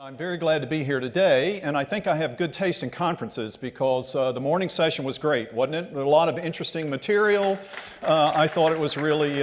I'm very glad to be here today, and I think I have good taste in conferences because the morning session was great, wasn't it? A lot of interesting material. I thought it was really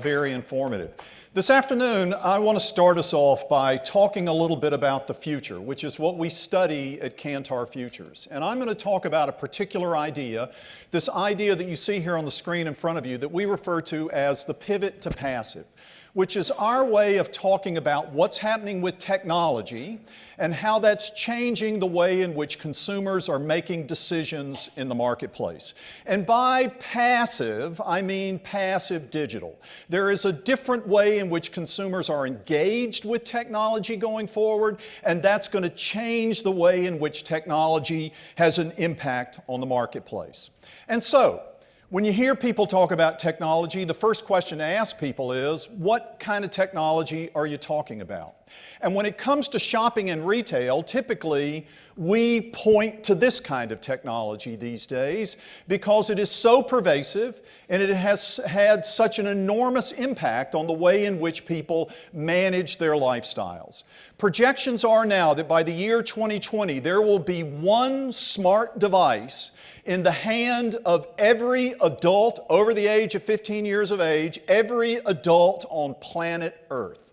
very informative. This afternoon, I want to start us off by talking a little bit about the future, which is what we study at Kantar Futures. And I'm going to talk about a particular idea, this idea that you see here on the screen in front of you that we refer to as the pivot to passive, which is our way of talking about what's happening with technology and how that's changing the way in which consumers are making decisions in the marketplace. And by passive, I mean passive digital. There is a different way in which consumers are engaged with technology going forward, and that's going to change the way in which technology has an impact on the marketplace. And so, when you hear people talk about technology, the first question to ask people is, what kind of technology are you talking about? And when it comes to shopping and retail, typically we point to this kind of technology these days because it is so pervasive and it has had such an enormous impact on the way in which people manage their lifestyles. Projections are now that by the year 2020, there will be one smart device in the hand of every adult over the age of 15 years of age, every adult on planet Earth.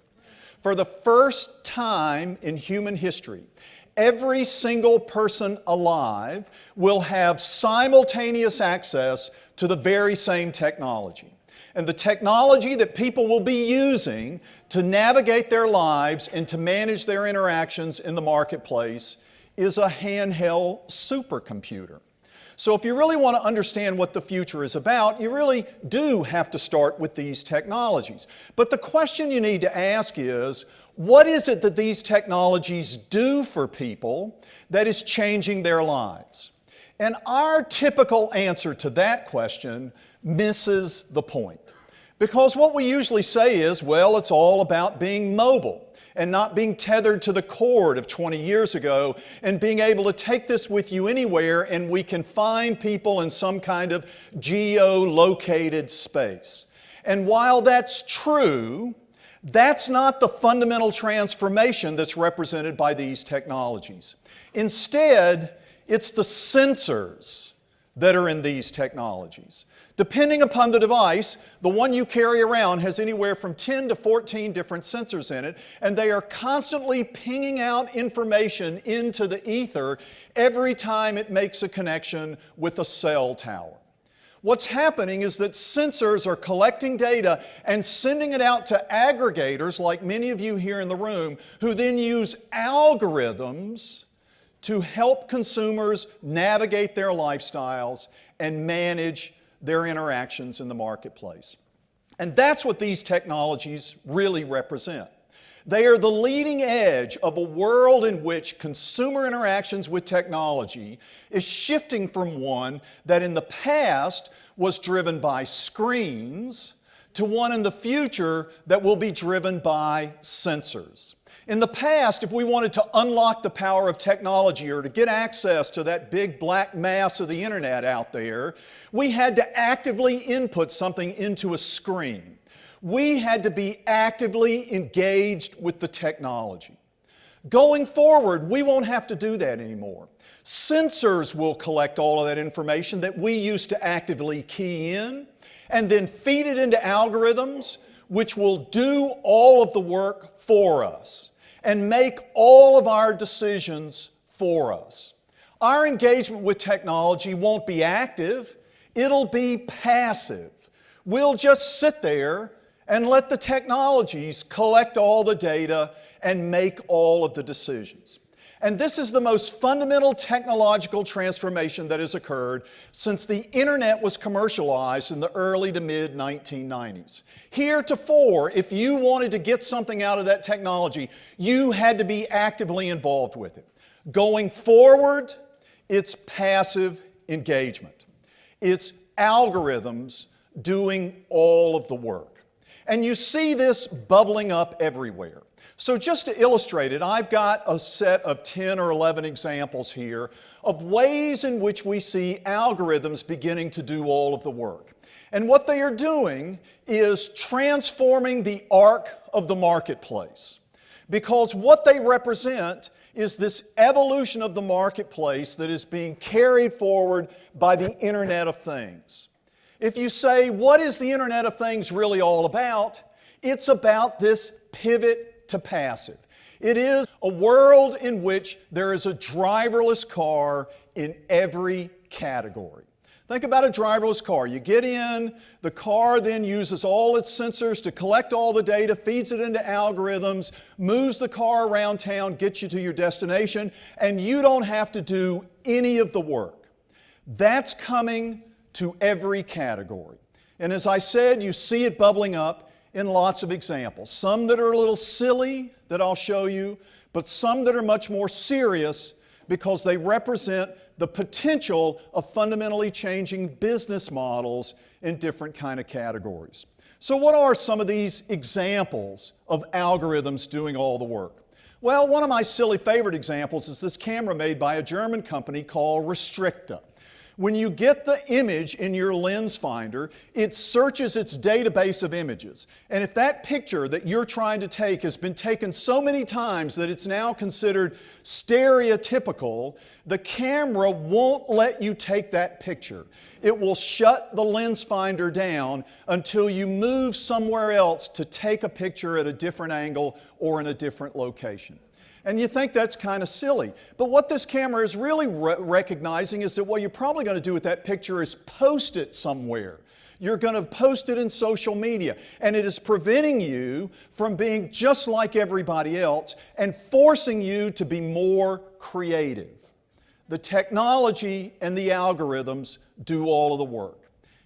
For the first time in human history, every single person alive will have simultaneous access to the very same technology. And the technology that people will be using to navigate their lives and to manage their interactions in the marketplace is a handheld supercomputer. So if you really want to understand what the future is about, you really do have to start with these technologies. But the question you need to ask is, what is it that these technologies do for people that is changing their lives? And our typical answer to that question misses the point. Because what we usually say is, well, it's all about being mobile and not being tethered to the cord of 20 years ago and being able to take this with you anywhere, and we can find people in some kind of geo-located space. And while that's true, that's not the fundamental transformation that's represented by these technologies. Instead, it's the sensors that are in these technologies. Depending upon the device, the one you carry around has anywhere from 10 to 14 different sensors in it, and they are constantly pinging out information into the ether every time it makes a connection with a cell tower. What's happening is that sensors are collecting data and sending it out to aggregators, like many of you here in the room, who then use algorithms to help consumers navigate their lifestyles and manage their interactions in the marketplace. And that's what these technologies really represent. They are the leading edge of a world in which consumer interactions with technology is shifting from one that in the past was driven by screens to one in the future that will be driven by sensors. In the past, if we wanted to unlock the power of technology or to get access to that big black mass of the internet out there, we had to actively input something into a screen. We had to be actively engaged with the technology. Going forward, we won't have to do that anymore. Sensors will collect all of that information that we used to actively key in and then feed it into algorithms which will do all of the work for us and make all of our decisions for us. Our engagement with technology won't be active, it'll be passive. We'll just sit there and let the technologies collect all the data and make all of the decisions. And this is the most fundamental technological transformation that has occurred since the internet was commercialized in the early to mid 1990s. Heretofore, if you wanted to get something out of that technology, you had to be actively involved with it. Going forward, it's passive engagement. It's algorithms doing all of the work. And you see this bubbling up everywhere. So just to illustrate it, I've got a set of 10 or 11 examples here of ways in which we see algorithms beginning to do all of the work. And what they are doing is transforming the arc of the marketplace. because what they represent is this evolution of the marketplace that is being carried forward by the Internet of Things. If you say, what is the Internet of Things really all about? It's about this pivot to passive. It is a world in which there is a driverless car in every category. Think about a driverless car. You get in, the car then uses all its sensors to collect all the data, feeds it into algorithms, moves the car around town, gets you to your destination, and you don't have to do any of the work. That's coming to every category. And as I said, you see it bubbling up in lots of examples. Some that are a little silly that I'll show you, but some that are much more serious because they represent the potential of fundamentally changing business models in different kind of categories. So what are some of these examples of algorithms doing all the work? Well, one of my silly favorite examples is this camera made by a German company called Restricta. When you get the image in your lens finder, it searches its database of images. And if that picture that you're trying to take has been taken so many times that it's now considered stereotypical, the camera won't let you take that picture. It will shut the lens finder down until you move somewhere else to take a picture at a different angle or in a different location. And you think that's kind of silly. But what this camera is really recognizing is that what you're probably going to do with that picture is post it somewhere. You're going to post it in social media. And it is preventing you from being just like everybody else and forcing you to be more creative. The technology and the algorithms do all of the work.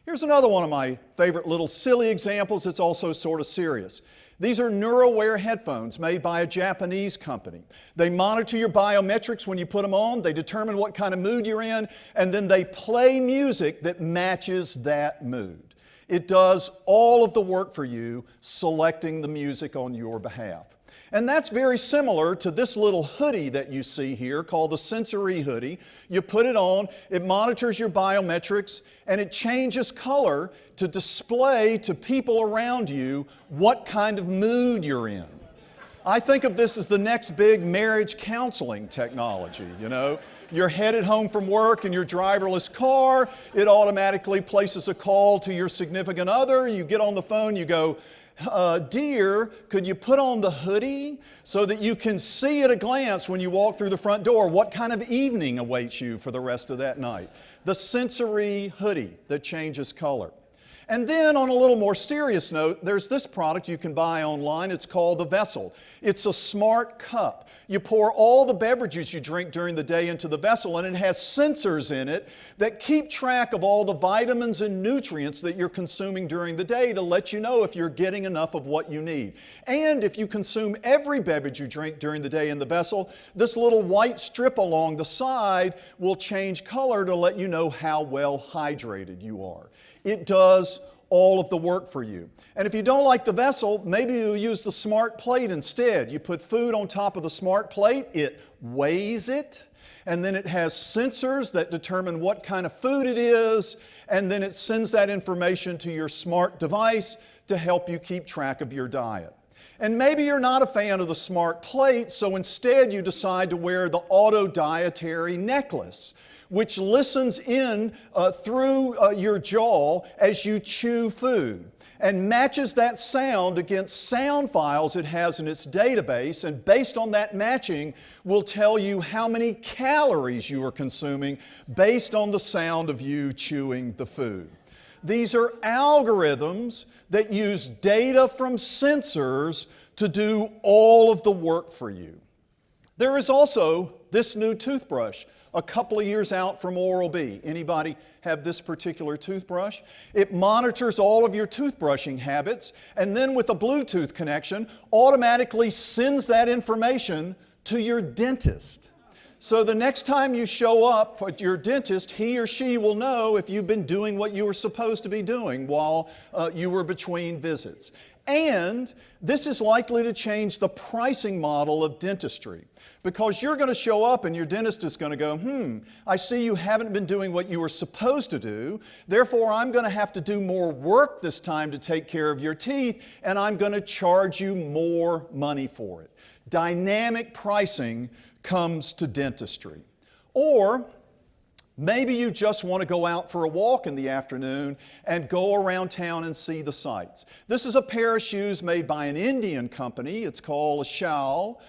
Here's another one of my favorite little silly examples that's also sort of serious. These are NeuroWear headphones made by a Japanese company. They monitor your biometrics when you put them on, they determine what kind of mood you're in, and then they play music that matches that mood. It does all of the work for you, selecting the music on your behalf. And that's very similar to this little hoodie that you see here called the Sensory hoodie. You put it on, it monitors your biometrics, and it changes color to display to people around you what kind of mood you're in. I think of this as the next big marriage counseling technology, you know. You're headed home from work in your driverless car, it automatically places a call to your significant other, you get on the phone, you go, dear, could you put on the hoodie so that you can see at a glance when you walk through the front door what kind of evening awaits you for the rest of that night? The Sensory hoodie that changes color. And then on a little more serious note, there's this product you can buy online. It's called the Vessel. It's a smart cup. You pour all the beverages you drink during the day into the vessel, and it has sensors in it that keep track of all the vitamins and nutrients that you're consuming during the day to let you know if you're getting enough of what you need. And if you consume every beverage you drink during the day in the vessel, this little white strip along the side will change color to let you know how well hydrated you are. It does all of the work for you. And if you don't like the vessel, maybe you'll use the smart plate instead. You put food on top of the smart plate, it weighs it, and then it has sensors that determine what kind of food it is, and then it sends that information to your smart device to help you keep track of your diet. And maybe you're not a fan of the smart plate, so instead you decide to wear the auto dietary necklace, which listens in through your jaw as you chew food and matches that sound against sound files it has in its database, and based on that matching will tell you how many calories you are consuming based on the sound of you chewing the food. These are algorithms that use data from sensors to do all of the work for you. There is also this new toothbrush, a couple of years out from Oral-B. Anybody have this particular toothbrush? It monitors all of your toothbrushing habits, and then with a Bluetooth connection, automatically sends that information to your dentist. So the next time you show up at your dentist, he or she will know if you've been doing what you were supposed to be doing while you were between visits. And this is likely to change the pricing model of dentistry, because you're going to show up and your dentist is going to go, I see you haven't been doing what you were supposed to do, therefore I'm going to have to do more work this time to take care of your teeth, and I'm going to charge you more money for it. Dynamic pricing comes to dentistry. Or maybe you just want to go out for a walk in the afternoon and go around town and see the sights. This is a pair of shoes made by an Indian company. It's called a shawl.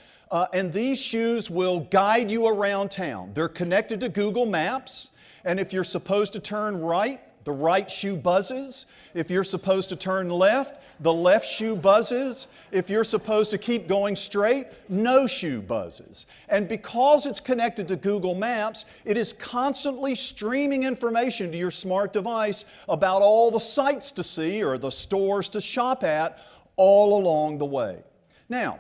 And these shoes will guide you around town. They're connected to Google Maps. And if you're supposed to turn right, the right shoe buzzes. If you're supposed to turn left, the left shoe buzzes. If you're supposed to keep going straight, no shoe buzzes. And because it's connected to Google Maps, it is constantly streaming information to your smart device about all the sights to see or the stores to shop at all along the way. Now,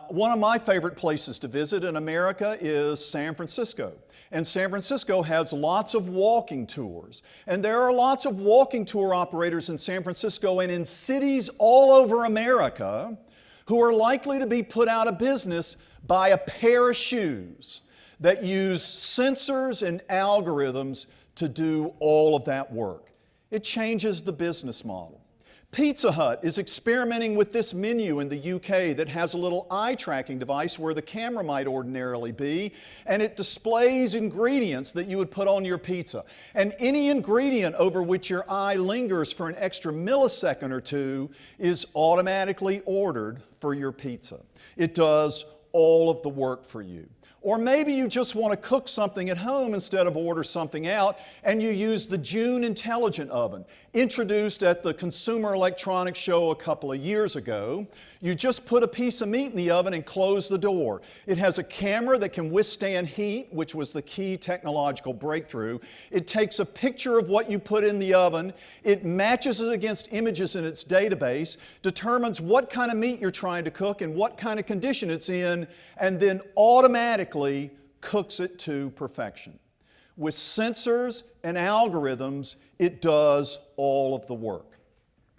one of my favorite places to visit in America is San Francisco. And San Francisco has lots of walking tours. And there are lots of walking tour operators in San Francisco and in cities all over America who are likely to be put out of business by a pair of shoes that use sensors and algorithms to do all of that work. It changes the business model. Pizza Hut is experimenting with this menu in the UK that has a little eye tracking device where the camera might ordinarily be, and it displays ingredients that you would put on your pizza. And any ingredient over which your eye lingers for an extra millisecond or two is automatically ordered for your pizza. It does all of the work for you. Or maybe you just want to cook something at home instead of order something out, and you use the June Intelligent Oven, introduced at the Consumer Electronics Show a couple of years ago. You just put a piece of meat in the oven and close the door. It has a camera that can withstand heat, which was the key technological breakthrough. It takes a picture of what you put in the oven, it matches it against images in its database, determines what kind of meat you're trying to cook and what kind of condition it's in, and then automatically cooks it to perfection. With sensors and algorithms, it does all of the work.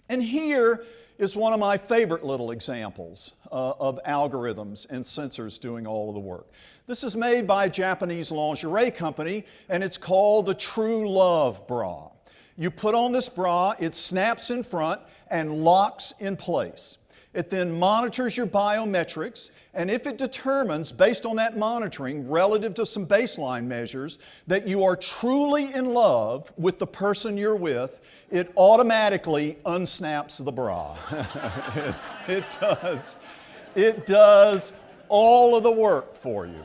And here is one of my favorite little examples of algorithms and sensors doing all of the work. This is made by a Japanese lingerie company, and it's called the True Love bra. You put on this bra, it snaps in front and locks in place. It then monitors your biometrics, and if it determines, based on that monitoring, relative to some baseline measures, that you are truly in love with the person you're with, it automatically unsnaps the bra. It does all of the work for you.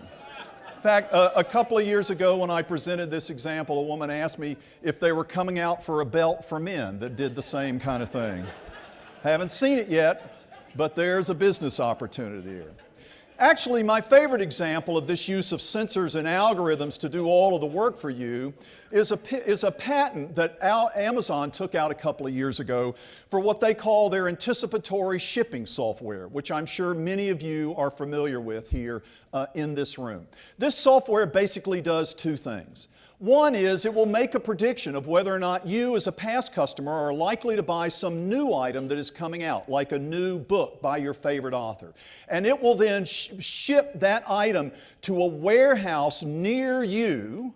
In fact, a couple of years ago when I presented this example, a woman asked me if they were coming out for a belt for men that did the same kind of thing. Haven't seen it yet, but there's a business opportunity there. Actually, my favorite example of this use of sensors and algorithms to do all of the work for you is a patent that Amazon took out a couple of years ago for what they call their anticipatory shipping software, which I'm sure many of you are familiar with here in this room. This software basically does two things. One is it will make a prediction of whether or not you as a past customer are likely to buy some new item that is coming out, like a new book by your favorite author. And it will then ship that item to a warehouse near you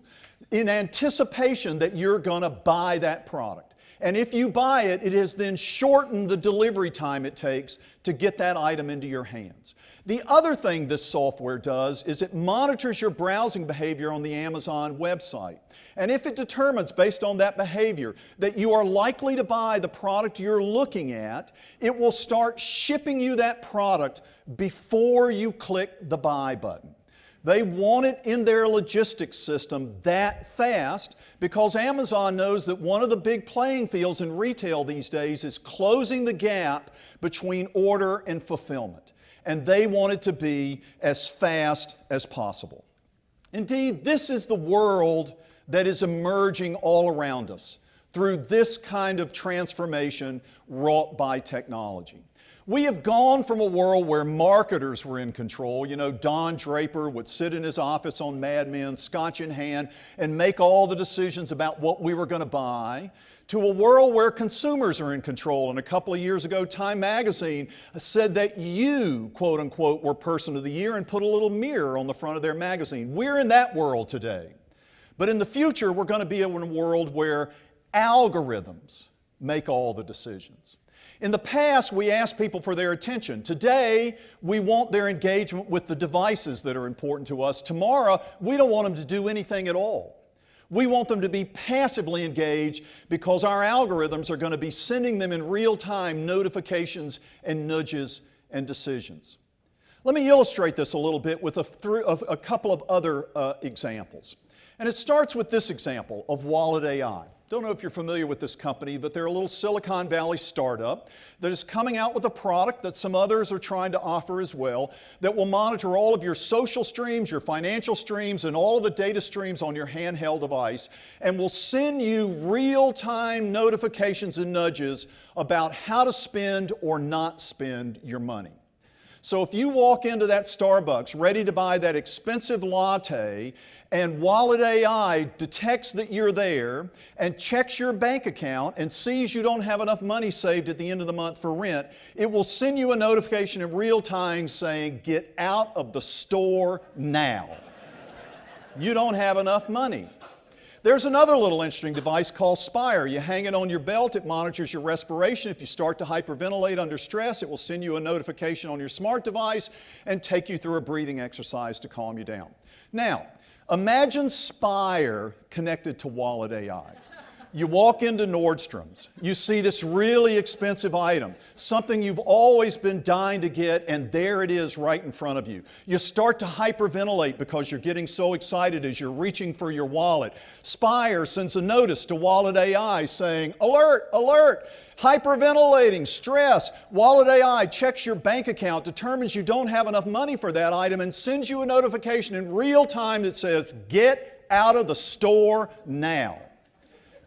in anticipation that you're going to buy that product. And if you buy it, it has then shortened the delivery time it takes to get that item into your hands. The other thing this software does is it monitors your browsing behavior on the Amazon website. And if it determines, based on that behavior, that you are likely to buy the product you're looking at, it will start shipping you that product before you click the buy button. They want it in their logistics system that fast because Amazon knows that one of the big playing fields in retail these days is closing the gap between order and fulfillment. And they want it to be as fast as possible. Indeed, this is the world that is emerging all around us through this kind of transformation wrought by technology. We have gone from a world where marketers were in control. You know, Don Draper would sit in his office on Mad Men, scotch in hand, and make all the decisions about what we were going to buy, to a world where consumers are in control. And a couple of years ago, Time Magazine said that you, quote unquote, were Person of the Year and put a little mirror on the front of their magazine. We're in that world today. But in the future, we're going to be in a world where algorithms make all the decisions. In the past, we asked people for their attention. Today, we want their engagement with the devices that are important to us. Tomorrow, we don't want them to do anything at all. We want them to be passively engaged because our algorithms are going to be sending them in real time notifications and nudges and decisions. Let me illustrate this a little bit with a couple of other examples. And it starts with this example of Wallet AI. Don't know if you're familiar with this company, but they're a little Silicon Valley startup that is coming out with a product that some others are trying to offer as well that will monitor all of your social streams, your financial streams, and all of the data streams on your handheld device and will send you real-time notifications and nudges about how to spend or not spend your money. So if you walk into that Starbucks ready to buy that expensive latte and Wallet AI detects that you're there and checks your bank account and sees you don't have enough money saved at the end of the month for rent, it will send you a notification in real time saying, "Get out of the store now. You don't have enough money." There's another little interesting device called Spire. You hang it on your belt, it monitors your respiration. If you start to hyperventilate under stress, it will send you a notification on your smart device and take you through a breathing exercise to calm you down. Now, imagine Spire connected to Wallet AI. You walk into Nordstrom's, you see this really expensive item, something you've always been dying to get, and there it is right in front of you. You start to hyperventilate because you're getting so excited as you're reaching for your wallet. Spire sends a notice to Wallet AI saying, "Alert, alert, hyperventilating, stress." Wallet AI checks your bank account, determines you don't have enough money for that item, and sends you a notification in real time that says, "Get out of the store now."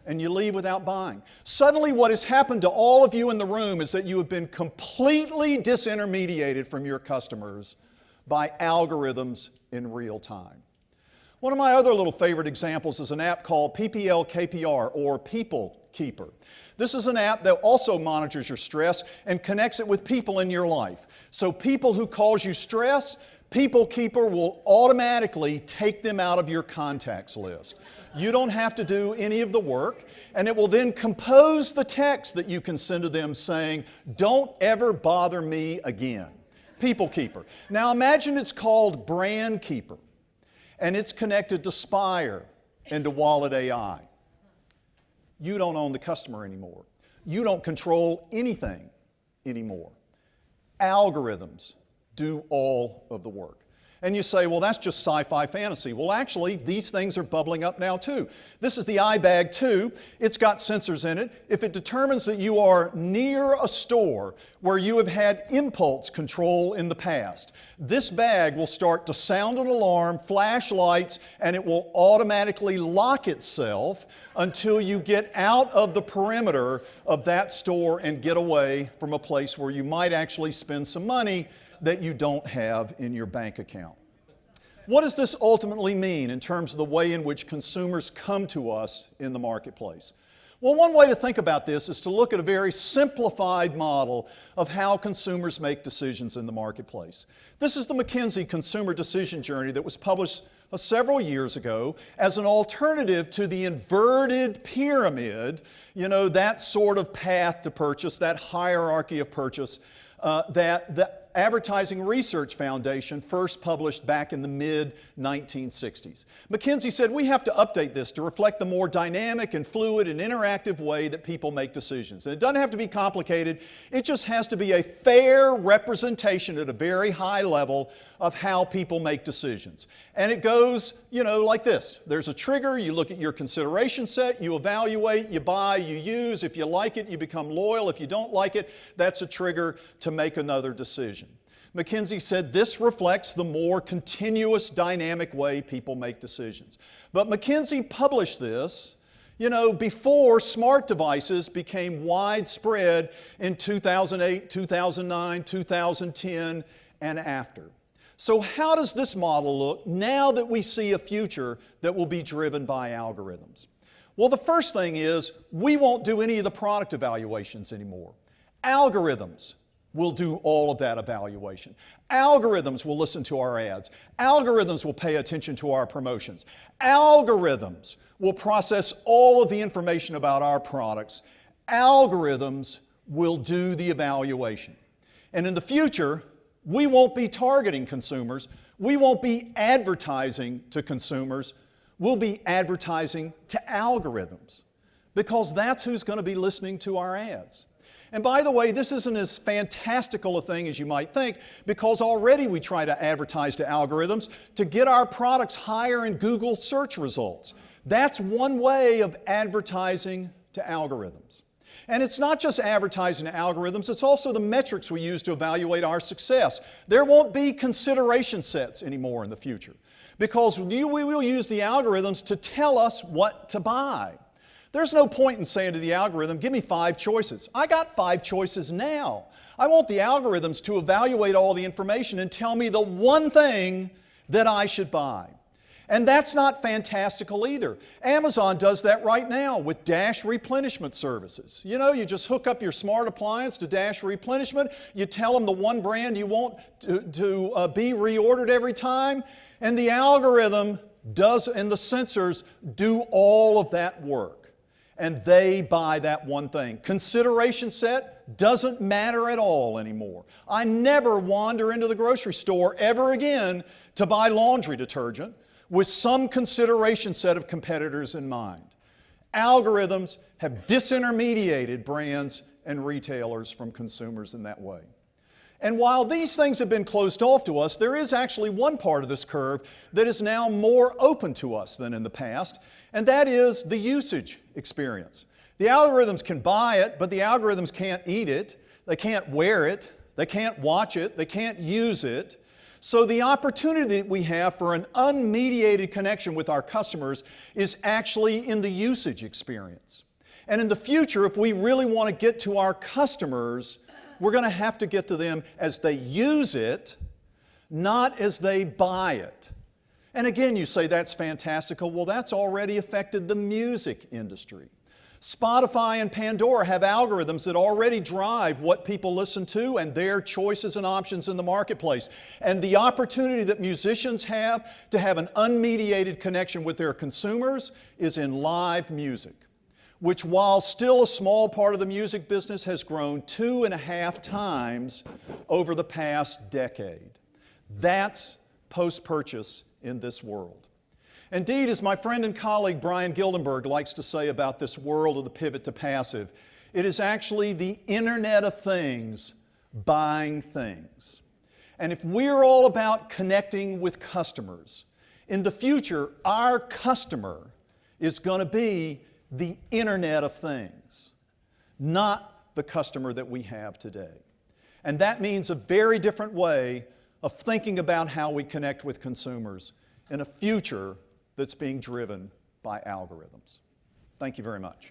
And you leave without buying. Suddenly what has happened to all of you in the room is that you have been completely disintermediated from your customers by algorithms in real time. One of my other little favorite examples is an app called PPL KPR, or People Keeper. This is an app that also monitors your stress and connects it with people in your life. So people who cause you stress, People Keeper will automatically take them out of your contacts list. You don't have to do any of the work, and it will then compose the text that you can send to them saying, "Don't ever bother me again." People Keeper. Now imagine it's called Brand Keeper, and it's connected to Spire and to Wallet AI. You don't own the customer anymore. You don't control anything anymore. Algorithms do all of the work. And you say, well, that's just sci-fi fantasy. Well, actually, these things are bubbling up now too. This is the iBag 2. It's got sensors in it. If it determines that you are near a store where you have had impulse control in the past, this bag will start to sound an alarm, flash lights, and it will automatically lock itself until you get out of the perimeter of that store and get away from a place where you might actually spend some money that you don't have in your bank account. What does this ultimately mean in terms of the way in which consumers come to us in the marketplace? Well, one way to think about this is to look at a very simplified model of how consumers make decisions in the marketplace. This is the McKinsey Consumer Decision Journey that was published several years ago as an alternative to the inverted pyramid, that sort of path to purchase, that hierarchy of purchase that the Advertising Research Foundation first published back in the mid-1960s. McKinsey said we have to update this to reflect the more dynamic and fluid and interactive way that people make decisions. And it doesn't have to be complicated, it just has to be a fair representation at a very high level of how people make decisions. And it goes, like this. There's a trigger, you look at your consideration set, you evaluate, you buy, you use. If you like it, you become loyal. If you don't like it, that's a trigger to make another decision. McKinsey said this reflects the more continuous, dynamic way people make decisions. But McKinsey published this You know, before smart devices became widespread in 2008, 2009, 2010, and after. So how does this model look now that we see a future that will be driven by algorithms? Well, the first thing is we won't do any of the product evaluations anymore. Algorithms will do all of that evaluation. Algorithms will listen to our ads. Algorithms will pay attention to our promotions. Algorithms will process all of the information about our products. Algorithms will do the evaluation. And in the future, we won't be targeting consumers. We won't be advertising to consumers. We'll be advertising to algorithms because that's who's going to be listening to our ads. And by the way, this isn't as fantastical a thing as you might think because already we try to advertise to algorithms to get our products higher in Google search results. That's one way of advertising to algorithms. And it's not just advertising to algorithms, it's also the metrics we use to evaluate our success. There won't be consideration sets anymore in the future because we will use the algorithms to tell us what to buy. There's no point in saying to the algorithm, give me 5 choices. I got 5 choices now. I want the algorithms to evaluate all the information and tell me the one thing that I should buy. And that's not fantastical either. Amazon does that right now with Dash replenishment services. You know, you just hook up your smart appliance to Dash replenishment, you tell them the one brand you want to be reordered every time, and the algorithm does, and the sensors do all of that work. And they buy that one thing. Consideration set doesn't matter at all anymore. I never wander into the grocery store ever again to buy laundry detergent with some consideration set of competitors in mind. Algorithms have disintermediated brands and retailers from consumers in that way. And while these things have been closed off to us, there is actually one part of this curve that is now more open to us than in the past, and that is the usage experience. The algorithms can buy it, but the algorithms can't eat it, they can't wear it, they can't watch it, they can't use it. So the opportunity that we have for an unmediated connection with our customers is actually in the usage experience. And in the future, if we really want to get to our customers, we're going to have to get to them as they use it, not as they buy it. And again, you say that's fantastical. Well, that's already affected the music industry. Spotify and Pandora have algorithms that already drive what people listen to and their choices and options in the marketplace. And the opportunity that musicians have to have an unmediated connection with their consumers is in live music, which while still a small part of the music business has grown 2.5 times over the past decade. That's post-purchase in this world. Indeed, as my friend and colleague Brian Gildenberg likes to say about this world of the pivot to passive, it is actually the Internet of Things buying things. And if we're all about connecting with customers, in the future, our customer is going to be the Internet of Things, not the customer that we have today. And that means a very different way of thinking about how we connect with consumers in a future that's being driven by algorithms. Thank you very much.